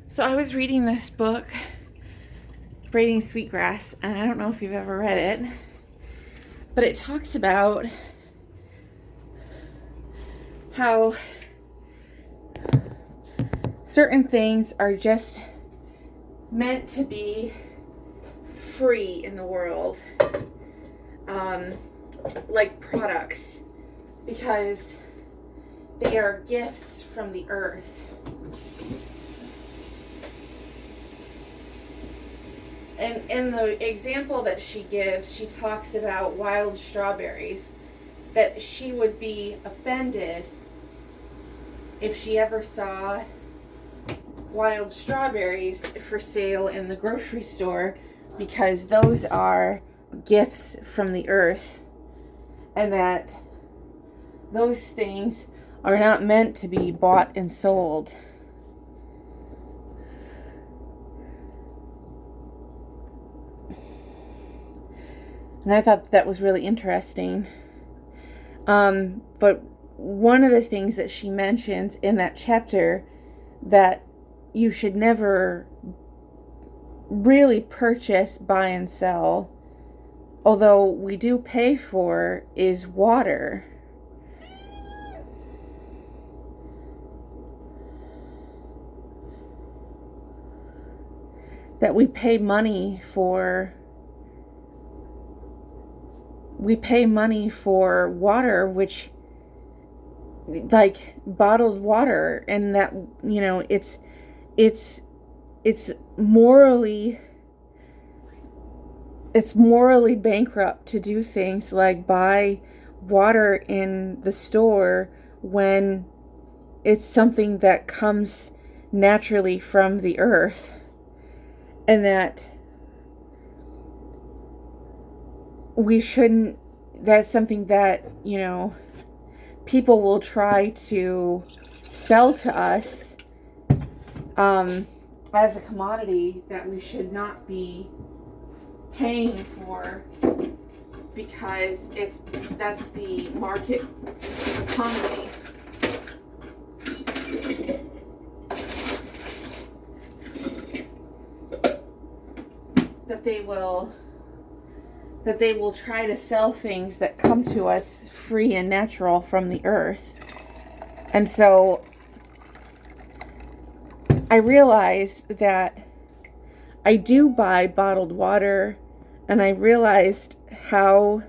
So I was reading this book, Braiding Sweetgrass, and I don't know if you've ever read it, but it talks about how certain things are just meant to be free in the world, like products, because they are gifts from the earth. And in the example that she gives, she talks about wild strawberries, that she would be offended if she ever saw wild strawberries for sale in the grocery store, because those are gifts from the earth, and that those things are not meant to be bought and sold. And I thought that was really interesting. But one of the things that she mentions in that chapter that you should never really purchase, buy, and sell, although we do pay for, is water. That we pay money for water, which, like bottled water, and that, it's morally bankrupt to do things like buy water in the store when it's something that comes naturally from the earth, and that we shouldn't, that's something that, people will try to sell to us as a commodity that we should not be paying for, because that's the market economy. That they will try to sell things that come to us free and natural from the earth. And so I realized that I do buy bottled water, and I realized how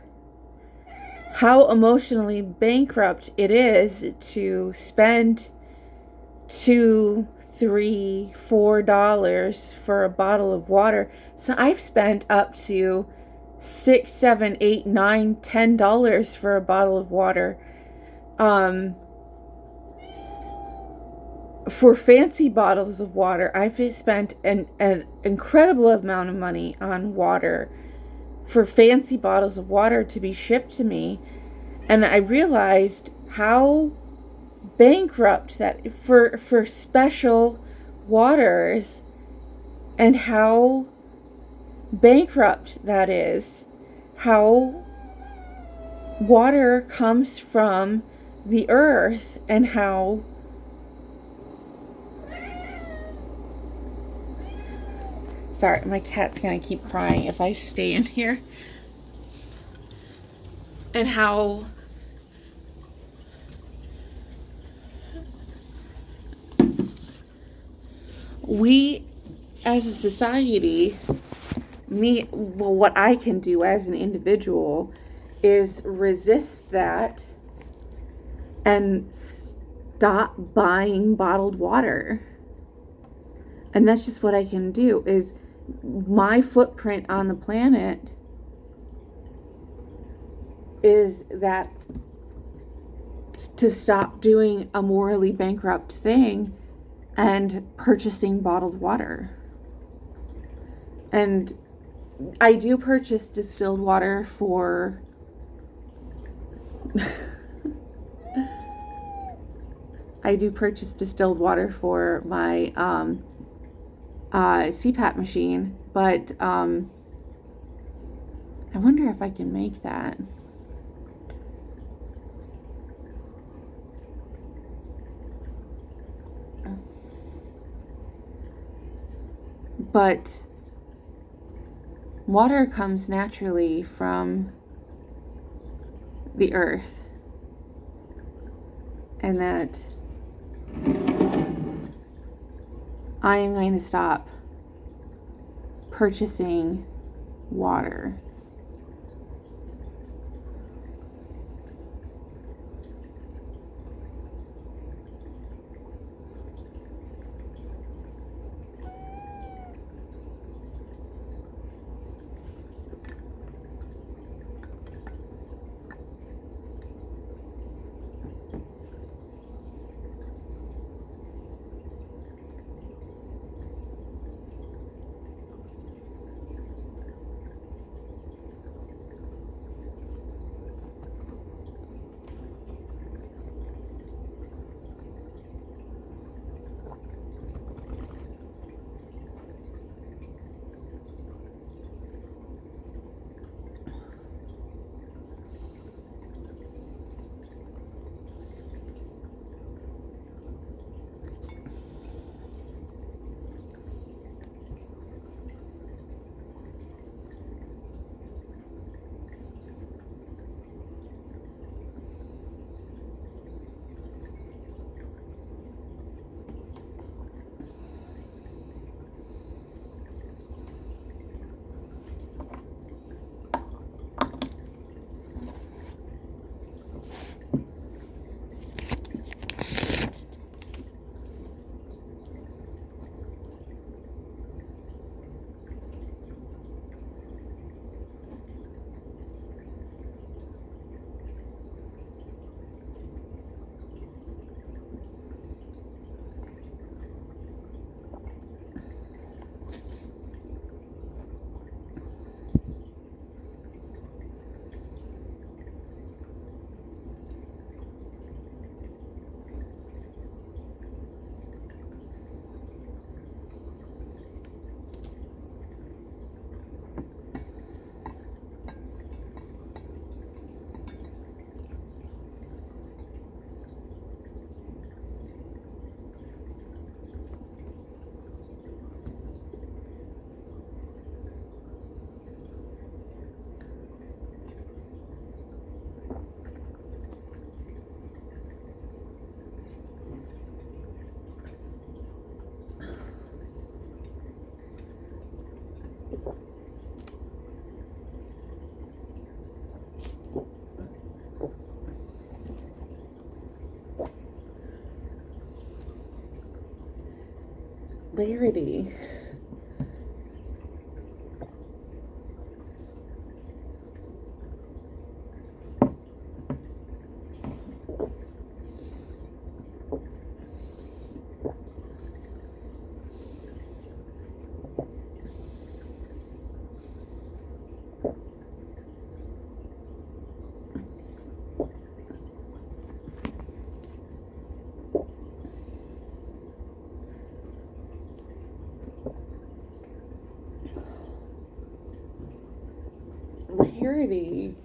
emotionally bankrupt it is to spend $2, $3, $4 for a bottle of water. So I've spent up to $6, $7, $8, $9, $10 for a bottle of water. For fancy bottles of water, I've spent an incredible amount of money on water, for fancy bottles of water to be shipped to me. And I realized how bankrupt that for special waters, and how bankrupt that is, how water comes from the earth, and how sorry, my cat's gonna keep crying if I stay in here, and how we as a society, what I can do as an individual is resist that and stop buying bottled water. And that's just what I can do. Is my footprint on the planet is that to stop doing a morally bankrupt thing and purchasing bottled water. And I do purchase distilled water for my CPAP machine, but I wonder if I can make that. But water comes naturally from the earth, and that I am going to stop purchasing water. Clarity. Clarity.